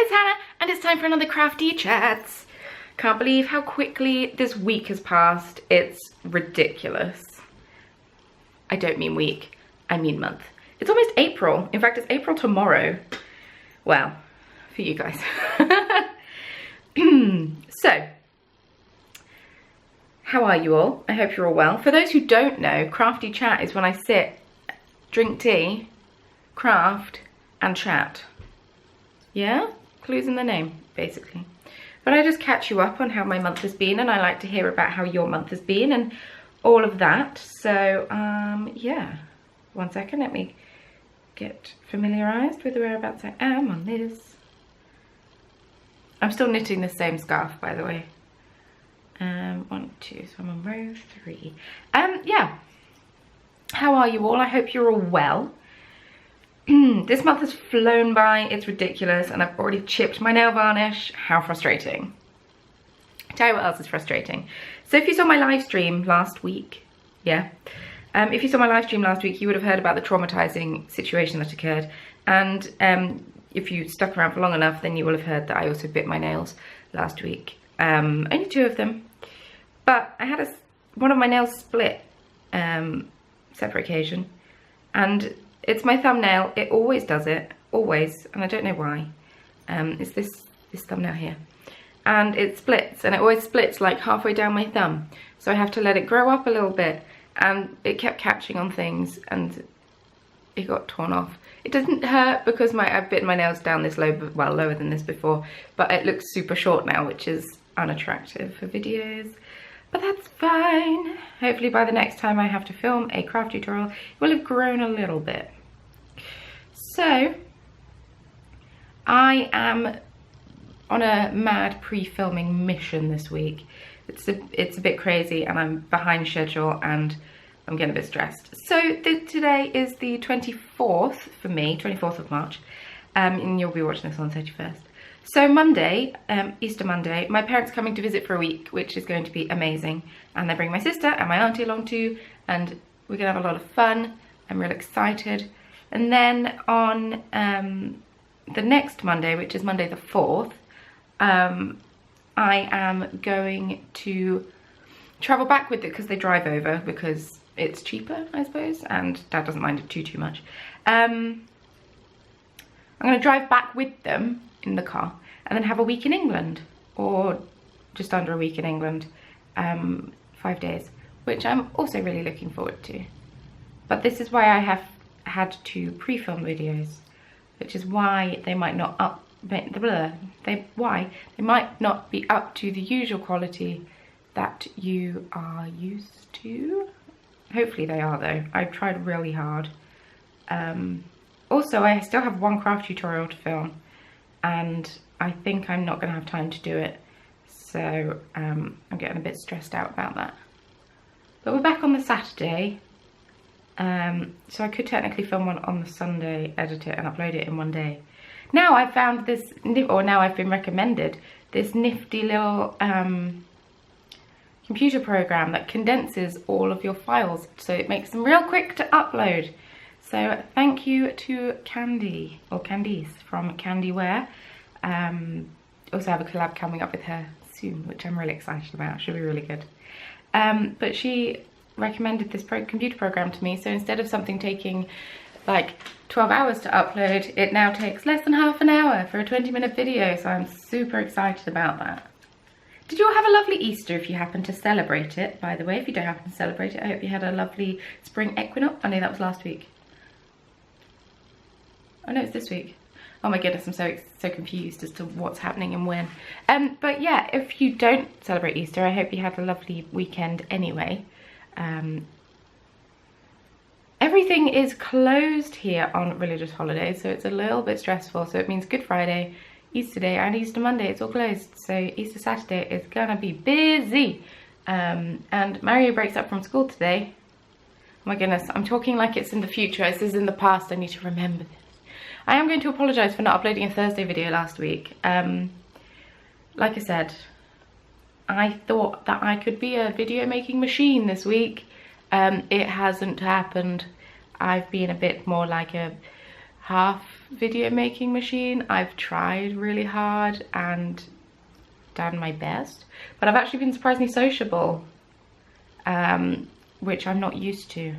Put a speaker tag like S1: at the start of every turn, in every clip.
S1: it's Hannah and it's time for another Craftea Chats. Can't believe how quickly this week has passed. It's ridiculous. I don't mean week, I mean month. It's almost April. In fact, it's April tomorrow. Well, for you guys. So, how are you all? I hope you're all well. For those who don't know, Craftea Chat is when I sit, drink tea, craft and chat. Yeah? Clues in the name, basically. But I just catch you up on how my month has been, and I like to hear about how your month has been and all of that. So, yeah. 1 second, let me get familiarised with the whereabouts I am on this. I'm still knitting the same scarf, by the way. 1, 2, so I'm on row 3. Yeah. How are you all? I hope you're all well. This month has flown by, it's ridiculous, and I've already chipped my nail varnish. How frustrating. Tell you what else is frustrating. So if you saw my live stream last week, yeah, if you saw my live stream last week, you would have heard about the traumatizing situation that occurred. And if you stuck around for long enough, then you will have heard that I also bit my nails last week. Only 2 of them. But I had one of my nails split, separate occasion, and it's my thumbnail. It always does it, always, and I don't know why. It's this thumbnail here, and it splits, and it always splits like halfway down my thumb. So I have to let it grow up a little bit, and it kept catching on things, and it got torn off. It doesn't hurt because I've bitten my nails down this low, well, lower than this before, but it looks super short now, which is unattractive for videos. But that's fine. Hopefully by the next time I have to film a craft tutorial, it will have grown a little bit. So, I am on a mad pre-filming mission this week. It's a bit crazy, and I'm behind schedule, and I'm getting a bit stressed. So today is the 24th for me, 24th of March, and you'll be watching this on the 31st. So Monday, Easter Monday, my parents are coming to visit for a week, which is going to be amazing. And they bring my sister and my auntie along too, and we're gonna have a lot of fun. I'm real excited. And then on the next Monday, which is Monday the 4th, I am going to travel back with it because they drive over because it's cheaper, I suppose, and Dad doesn't mind it too much. I'm gonna drive back with them in the car and then have a week in England, or just under a week in England, 5 days, which I'm also really looking forward to. But this is why I have had to pre-film videos, which is why they might not might not be up to the usual quality that you are used to. Hopefully they are though. I've tried really hard. Also, I still have 1 craft tutorial to film, and I think I'm not going to have time to do it, so I'm getting a bit stressed out about that. But we're back on the Saturday, so I could technically film one on the Sunday, edit it and upload it in 1 day. Now I've found this, or now I've been recommended this nifty little computer program that condenses all of your files, so it makes them real quick to upload. So thank you to Candy, or Candice from Candyware. Also have a collab coming up with her soon, which I'm really excited about. Should be really good. But she recommended this computer program to me, so instead of something taking like 12 hours to upload, it now takes less than half an hour for a 20-minute video, so I'm super excited about that. Did you all have a lovely Easter if you happen to celebrate it, by the way? If you don't happen to celebrate it, I hope you had a lovely spring equinox. I know that was last week. Oh no, it's this week. Oh my goodness, I'm so confused as to what's happening and when. But yeah, if you don't celebrate Easter, I hope you had a lovely weekend anyway. Everything is closed here on religious holidays, so it's a little bit stressful. So it means Good Friday, Easter Day and Easter Monday, it's all closed. So Easter Saturday is gonna be busy. And Mario breaks up from school today. Oh my goodness, I'm talking like it's in the future. This is in the past, I need to remember this. I am going to apologise for not uploading a Thursday video last week. Like I said, I thought that I could be a video making machine this week. It hasn't happened. I've been a bit more like a half video making machine. I've tried really hard and done my best, but I've actually been surprisingly sociable, which I'm not used to.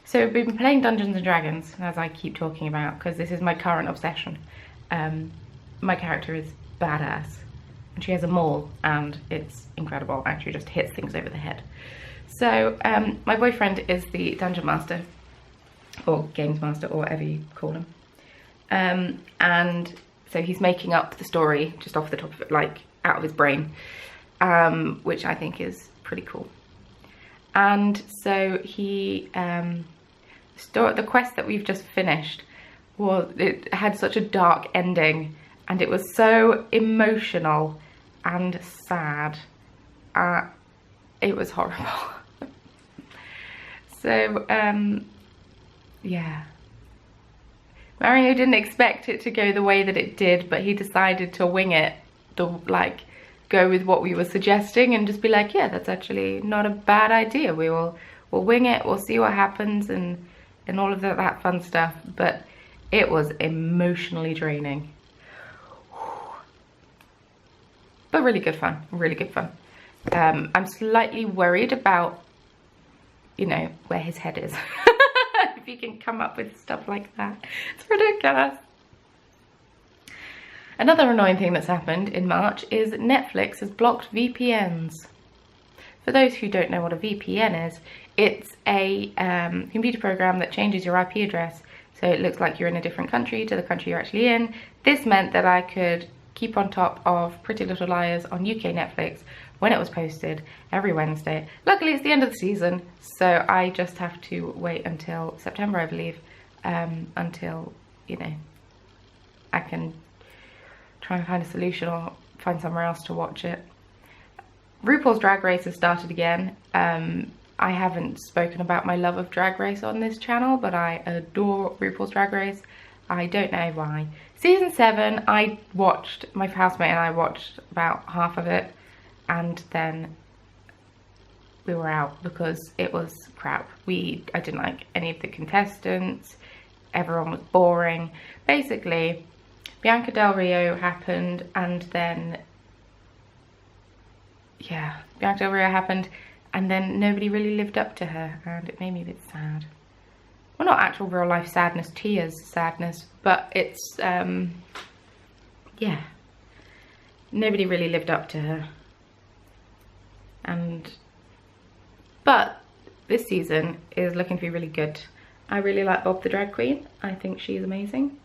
S1: So we've been playing Dungeons and Dragons, as I keep talking about, because this is my current obsession. My character is badass, and she has a maul, and it's incredible. Actually just hits things over the head. So my boyfriend is the dungeon master, or games master, or whatever you call him. And so he's making up the story just off the top of it, like out of his brain, which I think is pretty cool. And so he, the quest that we've just finished, it had such a dark ending, and it was so emotional and sad. It was horrible. So, yeah. Mario didn't expect it to go the way that it did, but he decided to wing it, go with what we were suggesting and just be like, yeah, that's actually not a bad idea. We'll wing it, we'll see what happens, and all of that fun stuff. But it was emotionally draining. But really good fun, really good fun. I'm slightly worried about, you know, where his head is. If he can come up with stuff like that. It's ridiculous. Another annoying thing that's happened in March is Netflix has blocked VPNs. For those who don't know what a VPN is, it's a computer program that changes your IP address so it looks like you're in a different country to the country you're actually in. This meant that I could keep on top of Pretty Little Liars on UK Netflix when it was posted every Wednesday. Luckily it's the end of the season, so I just have to wait until September, I believe, until, you know, I can try and find a solution or find somewhere else to watch it. RuPaul's Drag Race has started again. I haven't spoken about my love of Drag Race on this channel, but I adore RuPaul's Drag Race. I don't know why. Season 7, my housemate and I watched about half of it, and then we were out because it was crap. I didn't like any of the contestants. Everyone was boring. Basically, Bianca Del Rio happened, and then, yeah, Bianca Del Rio happened, and then nobody really lived up to her, and it made me a bit sad. Well, not actual real life sadness, tears sadness, but it's, yeah, nobody really lived up to her. But this season is looking to be really good. I really like Bob the Drag Queen. I think she's amazing.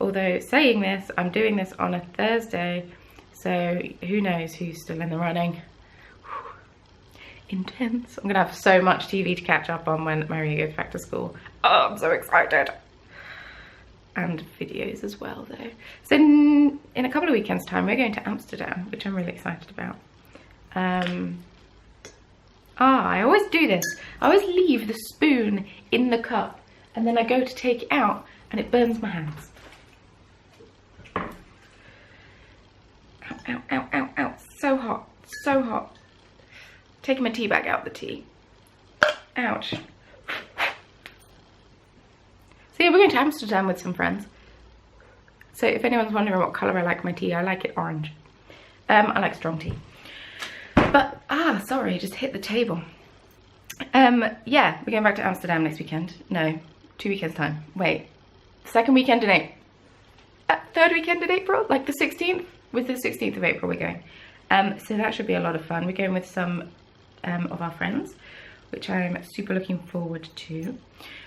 S1: Although saying this, I'm doing this on a Thursday, so who knows who's still in the running. Whew. Intense. I'm gonna have so much TV to catch up on when Maria goes back to school. Oh, I'm so excited. And videos as well though. So in a couple of weekends time, we're going to Amsterdam, which I'm really excited about. I always do this. I always leave the spoon in the cup, and then I go to take it out and it burns my hands. Ow, ow, ow, ow. So hot, so hot. Taking my tea bag out of the tea. Ouch. So yeah, we're going to Amsterdam with some friends. So if anyone's wondering what colour I like my tea, I like it orange. I like strong tea. But, sorry, I just hit the table. Yeah, we're going back to Amsterdam next weekend. No, 2 weekends time. Wait, second weekend in April. Third weekend in April? Like the 16th? With the 16th of April we're going. So that should be a lot of fun. We're going with some of our friends, which I'm super looking forward to.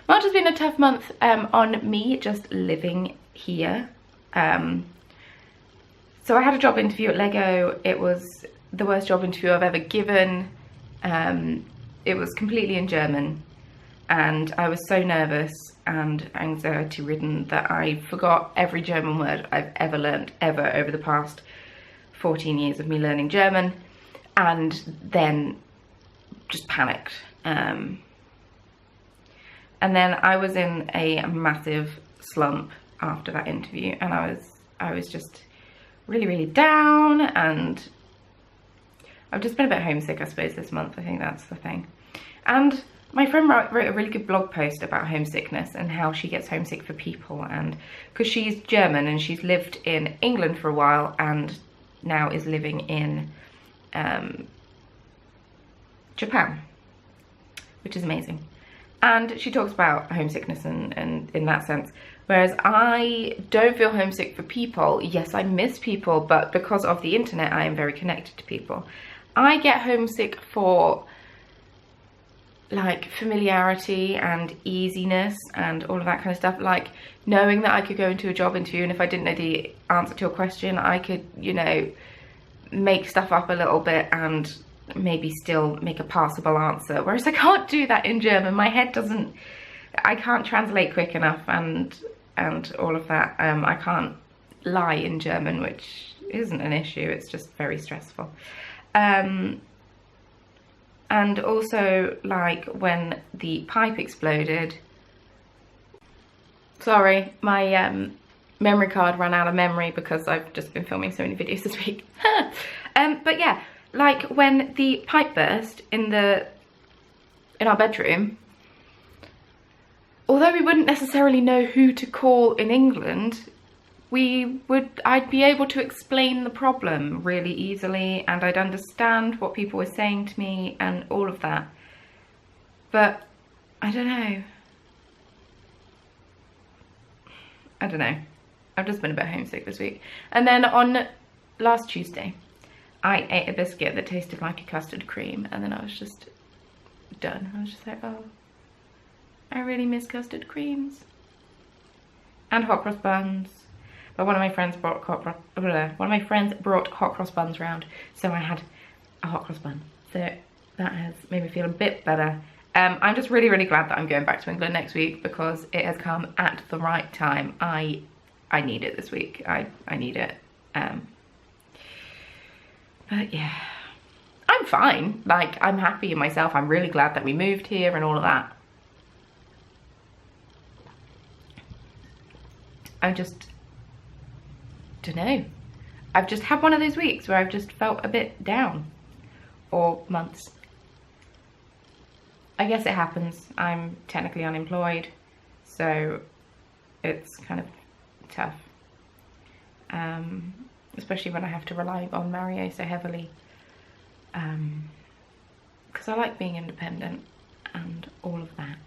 S1: March has been a tough month on me just living here. So I had a job interview at Lego. It was the worst job interview I've ever given. It was completely in German, and I was so nervous and anxiety ridden that I forgot every German word I've ever learned over the past 14 years of me learning German, and then just panicked. And then I was in a massive slump after that interview, and I was just really, really down, and I've just been a bit homesick, I suppose, this month. I think that's the thing. And My friend wrote a really good blog post about homesickness and how she gets homesick for people, and because she's German and she's lived in England for a while and now is living in Japan, which is amazing. And she talks about homesickness and in that sense. Whereas I don't feel homesick for people. Yes, I miss people, but because of the internet, I am very connected to people. I get homesick for like familiarity and easiness and all of that kind of stuff. Like knowing that I could go into a job interview and if I didn't know the answer to a question, I could, you know, make stuff up a little bit and maybe still make a passable answer. Whereas I can't do that in German. My head doesn't, I can't translate quick enough and all of that. I can't lie in German, which isn't an issue. It's just very stressful. And also, like, when the pipe exploded, sorry, my memory card ran out of memory because I've just been filming so many videos this week. But yeah, like when the pipe burst in our bedroom, although we wouldn't necessarily know who to call in England, I'd be able to explain the problem really easily and I'd understand what people were saying to me and all of that. But I don't know. I've just been a bit homesick this week. And then on last Tuesday, I ate a biscuit that tasted like a custard cream and then I was just done. I was just like, oh, I really miss custard creams. And hot cross buns. But one of my friends brought hot cross buns round, so I had a hot cross bun. So that has made me feel a bit better. I'm just really, really glad that I'm going back to England next week because it has come at the right time. I need it this week. I need it. But yeah, I'm fine. Like, I'm happy in myself. I'm really glad that we moved here and all of that. I just don't know. I've just had one of those weeks where I've just felt a bit down, or months. I guess it happens. I'm technically unemployed, so it's kind of tough. Especially when I have to rely on Mario so heavily. Because I like being independent and all of that.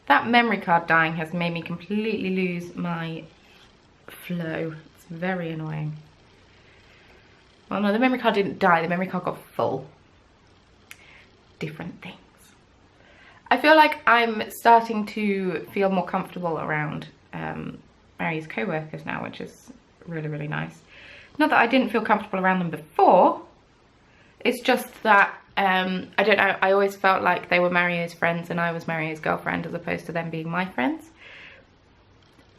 S1: That memory card dying has made me completely lose my flow. It's very annoying. Well, no, the memory card didn't die. The memory card got full. Different things. I feel like I'm starting to feel more comfortable around Mary's co-workers now, which is really, really nice. Not that I didn't feel comfortable around them before. It's just that I don't know, I always felt like they were Mario's friends and I was Mario's girlfriend as opposed to them being my friends.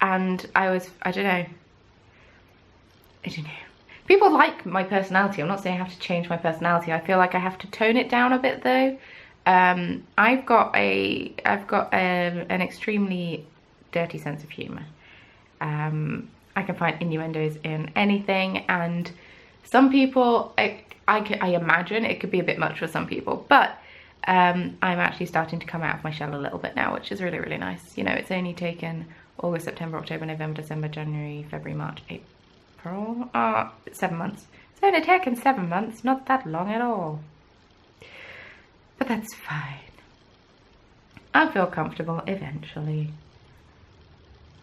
S1: And I don't know. People like my personality. I'm not saying I have to change my personality. I feel like I have to tone it down a bit though. I've got an extremely dirty sense of humour. I can find innuendos in anything, and some people, I imagine it could be a bit much for some people, but I'm actually starting to come out of my shell a little bit now, which is really, really nice. You know, it's only taken August, September, October, November, December, January, February, March, April, 7 months. It's only taken 7 months, not that long at all. But that's fine. I'll feel comfortable eventually.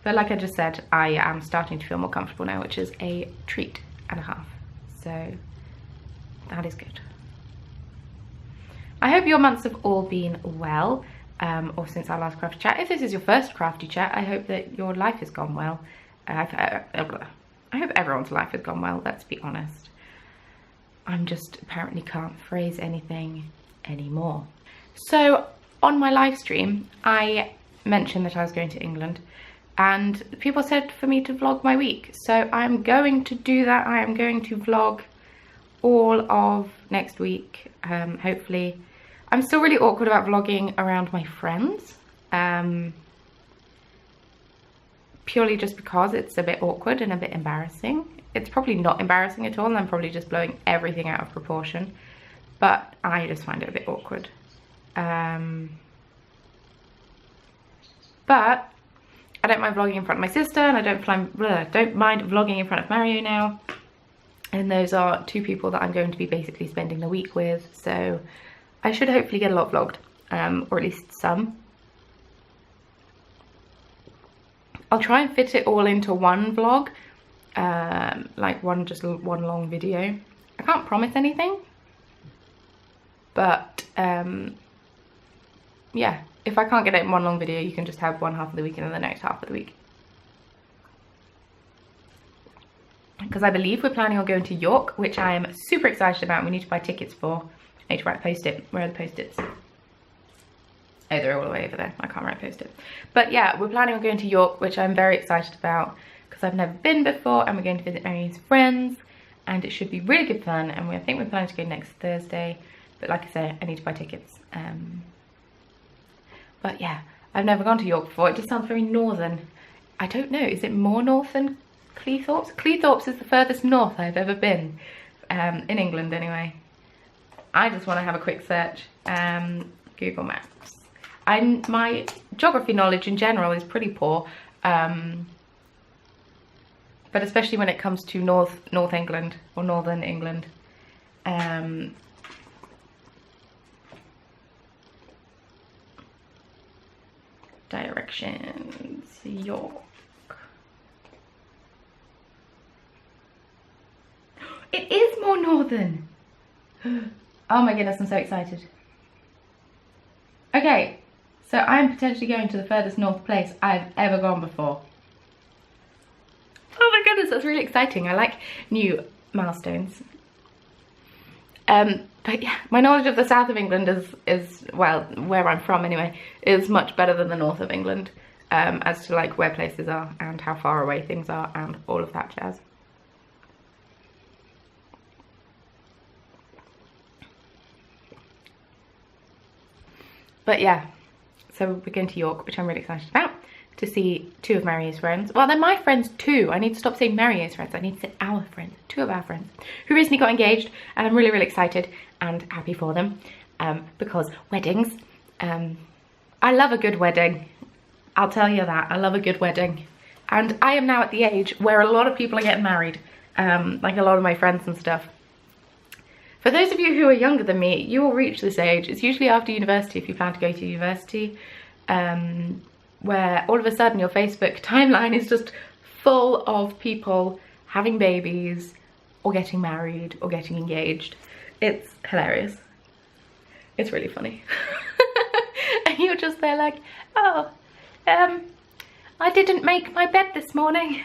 S1: But like I just said, I am starting to feel more comfortable now, which is a treat and a half. So that is good. I hope your months have all been well, or since our last Craftea Chat. If this is your first Craftea Chat, I hope that your life has gone well. I hope everyone's life has gone well, let's be honest. I'm just apparently can't phrase anything anymore. So on my live stream, I mentioned that I was going to England, and people said for me to vlog my week. So I'm going to do that. I am going to vlog all of next week, hopefully. I'm still really awkward about vlogging around my friends, purely just because it's a bit awkward and a bit embarrassing. it's probably not embarrassing at all, and I'm probably just blowing everything out of proportion, but I just find it a bit awkward. But I don't mind vlogging in front of my sister, and I don't mind vlogging in front of Mario now. And those are two people that I'm going to be basically spending the week with, so I should hopefully get a lot vlogged, or at least some. I'll try and fit it all into one vlog, like just one long video. I can't promise anything, but yeah, if I can't get it in one long video, you can just have one half of the week and then the next half of the week. Because I believe we're planning on going to York, which I am super excited about. We need to buy tickets for. I need to write post-it. Where are the post-its? Oh, they're all the way over there. I can't write post-it. But yeah, we're planning on going to York, which I'm very excited about because I've never been before, and we're going to visit Mary's friends, and it should be really good fun. And I think we're planning to go next Thursday. But like I said, I need to buy tickets. But yeah, I've never gone to York before. It just sounds very northern. I don't know. Is it more north than Cleethorpes? Cleethorpes is the furthest north I've ever been, in England anyway. I just want to have a quick search. Google Maps. My geography knowledge in general is pretty poor, but especially when it comes to North England or Northern England. Directions, York. It is more northern. Oh my goodness, I'm so excited. Okay, so I'm potentially going to the furthest north place I've ever gone before. Oh my goodness, that's really exciting. I like new milestones. But yeah, my knowledge of the south of England is well, where I'm from anyway, is much better than the north of England, as to like where places are and how far away things are and all of that jazz. But yeah, so we're going to York, which I'm really excited about, to see two of Mario's friends. Well, they're my friends too. I need to stop saying Mario's friends. I need to say our friends, two of our friends, who recently got engaged, and I'm really, really excited and happy for them, because weddings, I love a good wedding. I'll tell you that. I love a good wedding. And I am now at the age where a lot of people are getting married, like a lot of my friends and stuff. For those of you who are younger than me, you will reach this age. It's usually after university, if you plan to go to university, where all of a sudden your Facebook timeline is just full of people having babies or getting married or getting engaged. It's hilarious. It's really funny. And you're just there like, oh, I didn't make my bed this morning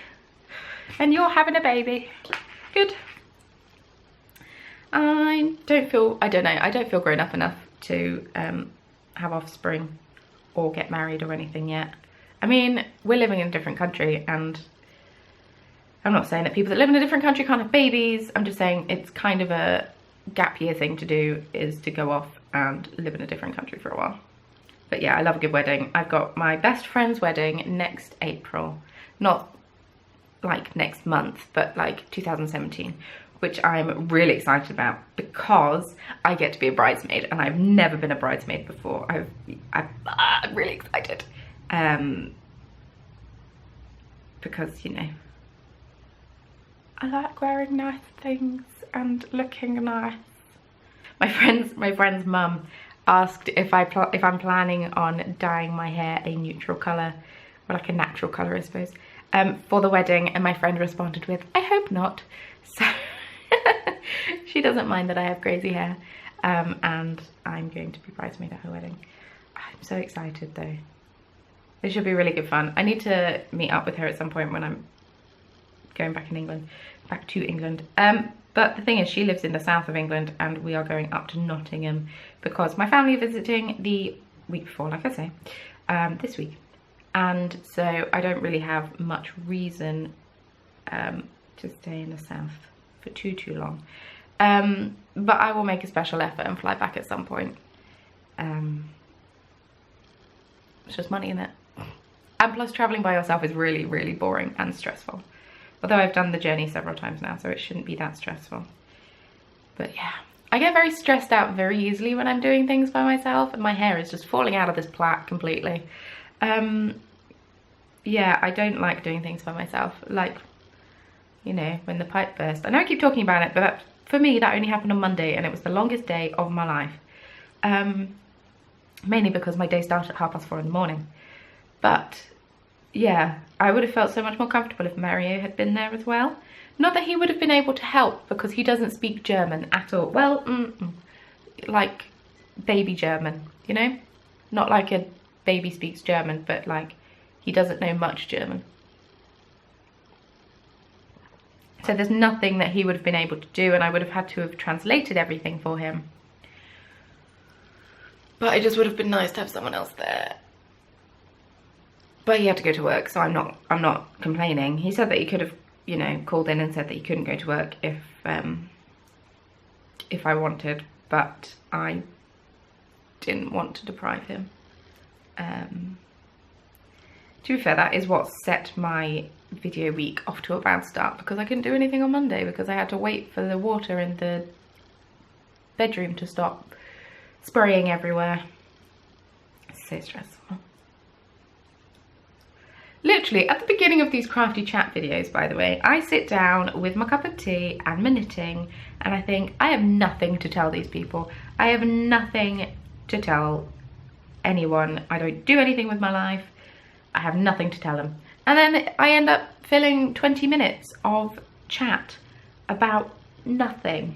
S1: and you're having a baby. Good. I don't feel grown up enough to have offspring or get married or anything yet. I mean, we're living in a different country, and I'm not saying that people that live in a different country can't have babies. I'm just saying it's kind of a gap year thing to do, is to go off and live in a different country for a while. But yeah, I love a good wedding. I've got my best friend's wedding next April. Not like next month, but like 2017. Which I'm really excited about because I get to be a bridesmaid, and I've never been a bridesmaid before. I'm really excited. Because, you know, I like wearing nice things and looking nice. My friend's mum asked if I'm planning on dyeing my hair a neutral colour, or like a natural colour I suppose, for the wedding, and my friend responded with, I hope not. So she doesn't mind that I have crazy hair, and I'm going to be bridesmaid at her wedding. I'm so excited though. It should be really good fun. I need to meet up with her at some point when I'm going back to England. But the thing is, she lives in the south of England, and we are going up to Nottingham because my family are visiting the week before, like I say, this week. And so I don't really have much reason to stay in the south for too long. But I will make a special effort and fly back at some point. It's just money, isn't it? And plus, traveling by yourself is really, really boring and stressful. Although I've done the journey several times now, so it shouldn't be that stressful. But yeah, I get very stressed out very easily when I'm doing things by myself, and my hair is just falling out of this plait completely. Yeah, I don't like doing things by myself. Like, you know, when the pipe burst. I know I keep talking about it, but for me, that only happened on Monday, and it was the longest day of my life. Mainly because my day started at 4:30 in the morning. But yeah, I would have felt so much more comfortable if Mario had been there as well. Not that he would have been able to help, because he doesn't speak German at all. Well, like baby German, you know? Not like a baby speaks German, but like he doesn't know much German. So there's nothing that he would have been able to do, and I would have had to have translated everything for him. But it just would have been nice to have someone else there. But he had to go to work, so I'm not complaining. He said that he could have, you know, called in and said that he couldn't go to work if I wanted, but I didn't want to deprive him. To be fair, that is what set my video week off to a bad start, because I couldn't do anything on Monday because I had to wait for the water in the bedroom to stop spraying everywhere. It's so stressful. Literally, at the beginning of these Craftea Chat videos, by the way, I sit down with my cup of tea and my knitting, and I think, I have nothing to tell these people. I have nothing to tell anyone. I don't do anything with my life. I have nothing to tell them. And then I end up filling 20 minutes of chat about nothing.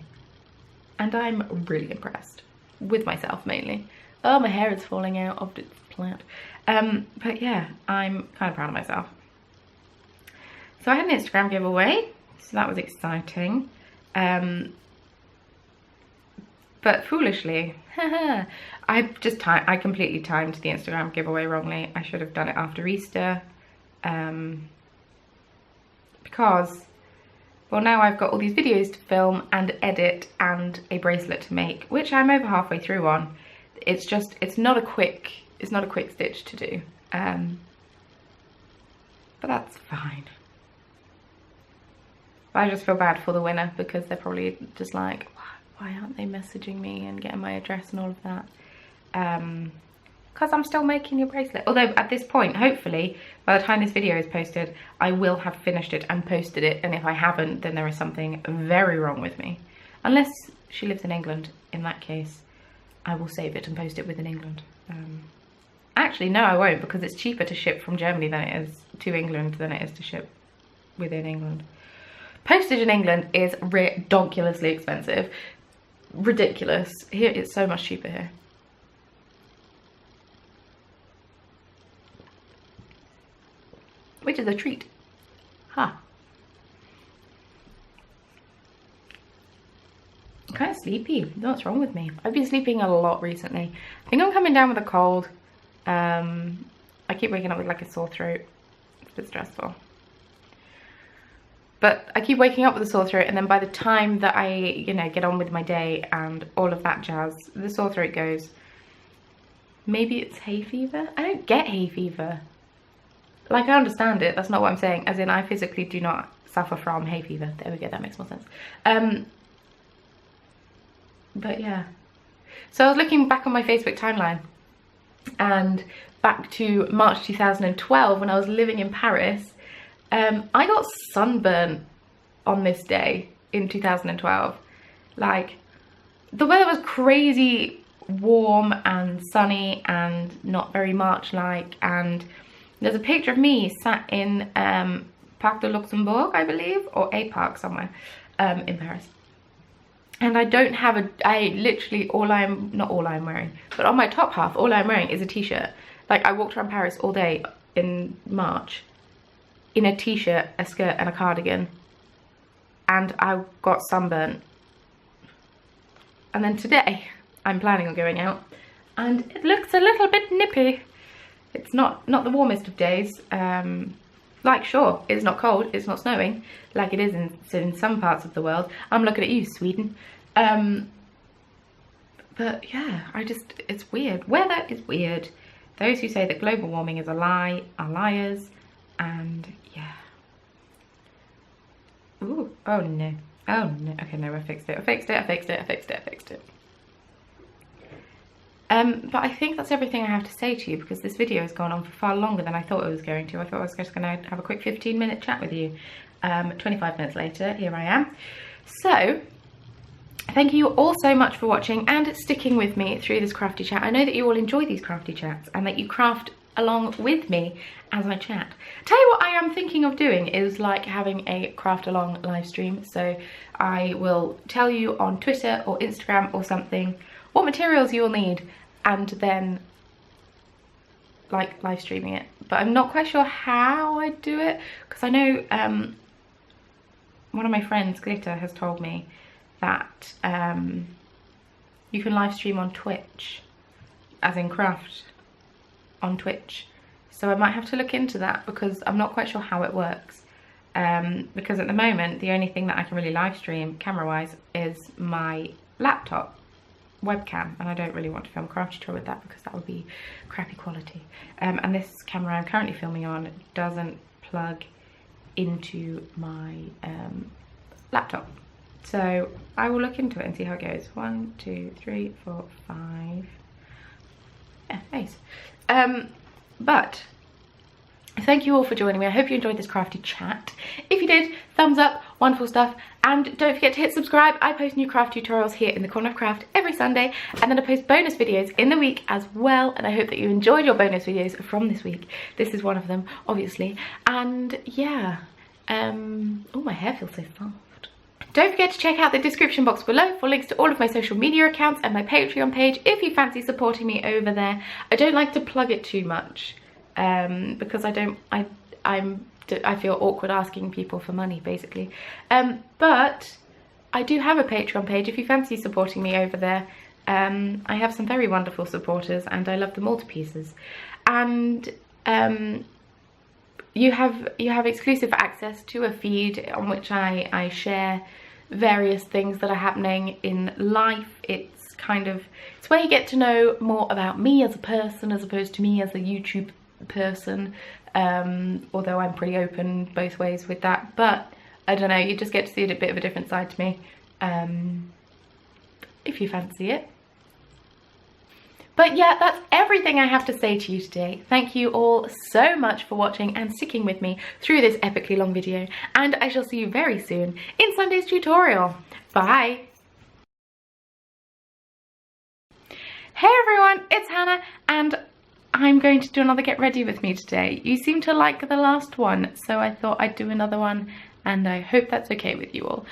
S1: And I'm really impressed. With myself, mainly. Oh, my hair is falling out of its plant. But yeah, I'm kind of proud of myself. So I had an Instagram giveaway, so that was exciting. But foolishly, I completely timed the Instagram giveaway wrongly. I should have done it after Easter. Because, well, now I've got all these videos to film and edit and a bracelet to make, which I'm over halfway through on. It's not a quick stitch to do. But that's fine. But I just feel bad for the winner, because they're probably just like, why aren't they messaging me and getting my address and all of that? Because I'm still making your bracelet. Although at this point, hopefully, by the time this video is posted, I will have finished it and posted it. And if I haven't, then there is something very wrong with me. Unless she lives in England. In that case, I will save it and post it within England. Actually, no, I won't, because it's cheaper to ship from Germany than it is to England than it is to ship within England. Postage in England is ridiculously expensive. Ridiculous. Here, it's so much cheaper here. Which is a treat. Huh. I'm kind of sleepy. I don't know what's wrong with me. I've been sleeping a lot recently. I think I'm coming down with a cold. I keep waking up with like a sore throat. It's a bit stressful. But I keep waking up with a sore throat, and then by the time that I, you know, get on with my day and all of that jazz, the sore throat goes. Maybe it's hay fever? I don't get hay fever. Like, I understand it, that's not what I'm saying. As in, I physically do not suffer from hay fever. There we go, that makes more sense. But yeah. So I was looking back on my Facebook timeline, and back to March 2012 when I was living in Paris. I got sunburnt on this day in 2012. Like, the weather was crazy warm and sunny and not very March-like, and there's a picture of me sat in Parc de Luxembourg, I believe, or a park somewhere in Paris. And I don't have literally not all I'm wearing, but on my top half, all I'm wearing is a t-shirt. Like, I walked around Paris all day in March in a t-shirt, a skirt and a cardigan, and I got sunburnt. And then today I'm planning on going out, and it looks a little bit nippy. It's not the warmest of days. Like, sure, it's not cold, it's not snowing like it is in some parts of the world. I'm looking at you, Sweden. But yeah, it's weird. Weather is weird. Those who say that global warming is a lie are liars. And yeah, Oh no. Oh no. Okay, no, I fixed it. I fixed it. I fixed it. I fixed it. I fixed it. But I think that's everything I have to say to you, because this video has gone on for far longer than I thought it was going to. I thought I was just going to have a quick 15-minute chat with you. 25 minutes later, here I am. So, thank you all so much for watching and sticking with me through this crafty chat. I know that you all enjoy these crafty chats and that you craft along with me as I chat. Tell you what I am thinking of doing is like having a craft along live stream. So I will tell you on Twitter or Instagram or something what materials you'll need, and then like live streaming it. But I'm not quite sure how I do it, because I know one of my friends, Glitter, has told me that you can live stream on Twitch, as in craft on Twitch. So I might have to look into that, because I'm not quite sure how it works. Because at the moment, the only thing that I can really live stream camera-wise is my laptop webcam, and I don't really want to film a craft tutorial with that, because that would be crappy quality. And this camera I'm currently filming on doesn't plug into my laptop. So I will look into it and see how it goes. 1, 2, 3, 4, 5. Yeah, nice. But thank you all for joining me. I hope you enjoyed this crafty chat. If you did, thumbs up, wonderful stuff. And don't forget to hit subscribe. I post new craft tutorials here in the Corner of Craft every Sunday. And then I post bonus videos in the week as well. And I hope that you enjoyed your bonus videos from this week. This is one of them, obviously. And yeah, oh, my hair feels so soft. Don't forget to check out the description box below for links to all of my social media accounts and my Patreon page if you fancy supporting me over there. I don't like to plug it too much. Because I feel awkward asking people for money, basically. But I do have a Patreon page if you fancy supporting me over there. I have some very wonderful supporters, and I love them all to pieces. And you have exclusive access to a feed on which I share various things that are happening in life. It's where you get to know more about me as a person, as opposed to me as a YouTube person, although I'm pretty open both ways with that. But I don't know, you just get to see a bit of a different side to me, if you fancy it. But yeah, that's everything I have to say to you today. Thank you all so much for watching and sticking with me through this epically long video, and I shall see you very soon in Sunday's tutorial. Bye! Hey everyone, it's Hannah, and I'm going to do another get ready with me today. You seem to like the last one, so I thought I'd do another one, and I hope that's okay with you all.